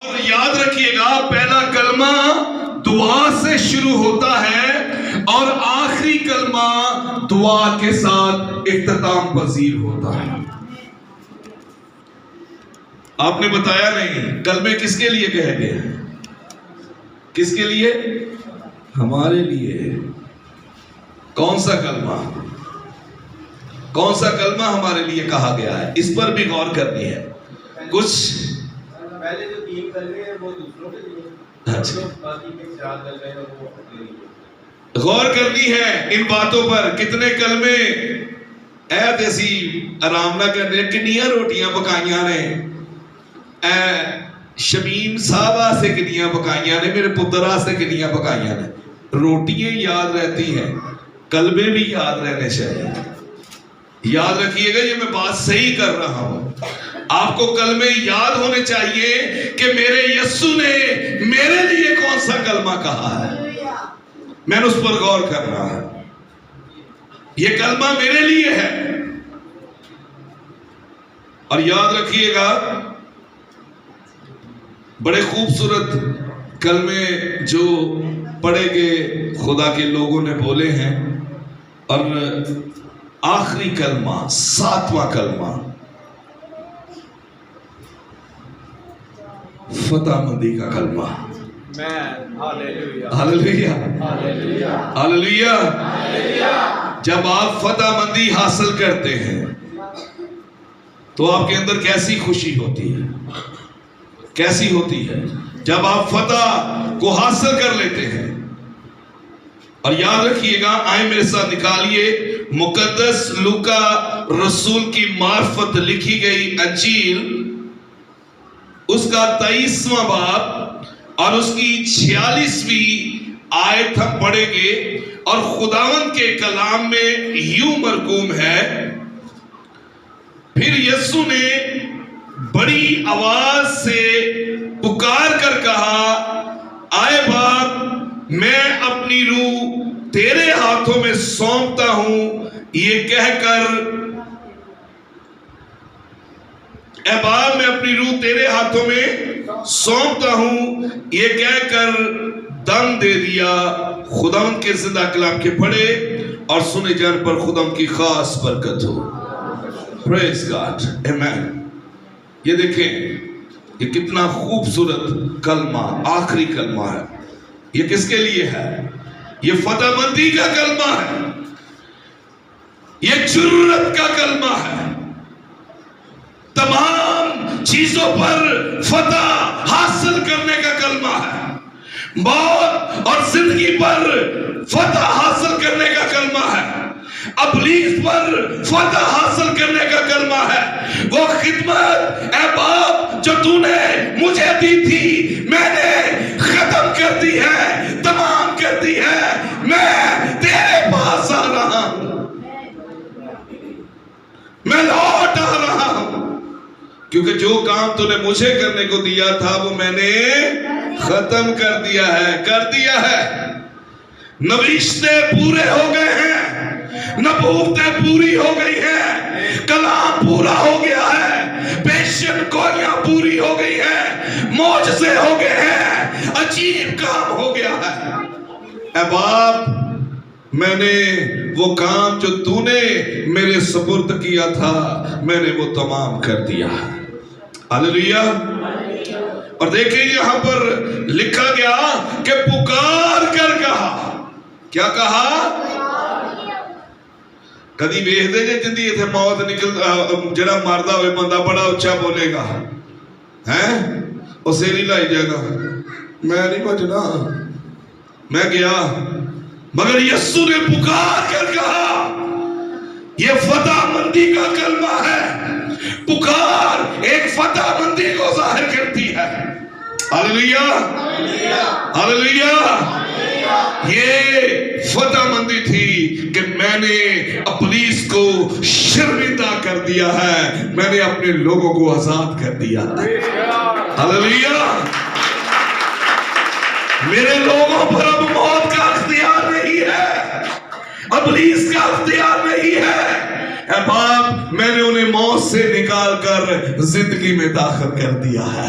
اور یاد رکھیے گا پہلا کلمہ دعا سے شروع ہوتا ہے اور آخری کلمہ دعا کے ساتھ اختتام پذیر ہوتا ہے۔ آپ نے بتایا نہیں کلمے کس کے لیے کہے گئے ہیں؟ کس کے لیے؟ ہمارے لیے۔ کون سا کلمہ؟ کون سا کلمہ ہمارے لیے کہا گیا ہے؟ اس پر بھی غور کرنی ہے۔ کچھ پہلے جو 3 کلمے ہیں وہ دوسروں کے لیے، باقی کے 4 کلمے ہیں وہ اپنے لیے۔ غور کرنی ہے ان باتوں پر۔ کتنے کلمے اے دیسی آرام نہ کرنے کنیاں روٹیاں پکائیاں نے، اے شمیم صاحبہ سے کنیاں پکائیاں نے، میرے پترہ سے کنیاں پکائیاں نے۔ روٹیاں یاد رہتی ہیں، کلمے بھی یاد رہنے چاہیے۔ یاد رکھیے گا یہ میں بات صحیح کر رہا ہوں۔ آپ کو کلمے یاد ہونے چاہیے کہ میرے یسوع نے میرے لیے کون سا کلمہ کہا ہے، میں نے اس پر غور کرنا ہے۔ یہ کلمہ میرے لیے ہے۔ اور یاد رکھیے گا بڑے خوبصورت کلمے جو پڑھے گئے خدا کے لوگوں نے بولے ہیں، اور آخری کلمہ 7واں کلمہ فتح مندی کا کلمہ۔ ہاللیلویا ہاللیلویا۔ جب آپ فتح مندی حاصل کرتے ہیں تو آپ کے اندر کیسی خوشی ہوتی ہے، کیسی ہوتی ہے جب آپ فتح کو حاصل کر لیتے ہیں۔ اور یاد رکھیے گا، آئیں میرے ساتھ نکالیے مقدس لوکا رسول کی معرفت لکھی گئی انجیل، اس کا 23واں باب اور اس کی 46ویں آیت ہم پڑھیں گے۔ اور خداوند کے کلام میں یوں مرقوم ہے، پھر یسوع نے بڑی آواز سے پکار کر کہا، آئے باپ میں اپنی روح تیرے ہاتھوں میں سونپتا ہوں۔ یہ کہہ کر اے باپ میں اپنی روح تیرے ہاتھوں میں سونپتا ہوں، یہ کہہ کر دم دے دیا۔ خداوند کے زندہ کلام کے پڑھے اور سنے جان پر خداوند کی خاص برکت ہو۔ پریز گاڈ، آمین۔ یہ دیکھیں یہ کتنا خوبصورت کلمہ، آخری کلمہ ہے۔ یہ کس کے لیے ہے؟ یہ فتح مندی کا کلمہ ہے، یہ جرت کا کلمہ ہے، تمام چیزوں پر فتح حاصل کرنے کا کلمہ ہے، موت اور زندگی پر فتح حاصل کرنے کا کلمہ ہے، ابلیس پر فتح حاصل کرنے کا کلمہ ہے۔ وہ خدمت اے باپ جو تو نے مجھے دی تھی میں نے ختم کر دی ہے، تمام کر دی ہے۔ میں تیرے پاس آ رہا ہوں، میں لوٹ آ رہا ہوں، کیونکہ جو کام تو نے مجھے کرنے کو دیا تھا وہ میں نے ختم کر دیا ہے، کر دیا ہے۔ نوشتے پورے ہو گئے ہیں، نبوتیں پوری ہو گئی ہیں، کلام پورا ہو گیا ہے، پیشن گوئیاں پوری ہو گئی ہیں، معجزے ہو گئے ہیں، عجیب کام ہو گیا ہے۔ اے باپ میں نے وہ کام جو تو نے میرے سپرد کیا تھا میں نے وہ تمام کر دیا ہے۔ ہاللیلویا۔ اور دیکھیں یہاں پر لکھا گیا کہ پکار کر کہا، کیا کہا؟ کدی ویکھ دے جے جندی ایتھے موت نکل جڑا مردہ ہوئے بندہ بڑا اچھا بولے گا، ہیں اسے نہیں لائی جائے گا، میں نہیں بچنا، میں گیا۔ مگر یسوع نے پکار کر کہا، یہ فتح مندی کا کلمہ ہے۔ پکار ایک فتح مندی کو ظاہر کرتی ہے۔ ہاللیلویا ہاللیلویا۔ یہ فتح مندی تھی کہ میں نے ابلیس کو شرمندہ کر دیا ہے، میں نے اپنے لوگوں کو آزاد کر دیا ہے۔ ہاللیلویا۔ میرے لوگوں پر اب موت کا اختیار نہیں ہے، ابلیس کا اختیار نہیں ہے۔ اے باپ میں نے انہیں موت سے نکال کر زندگی میں داخل کر دیا ہے۔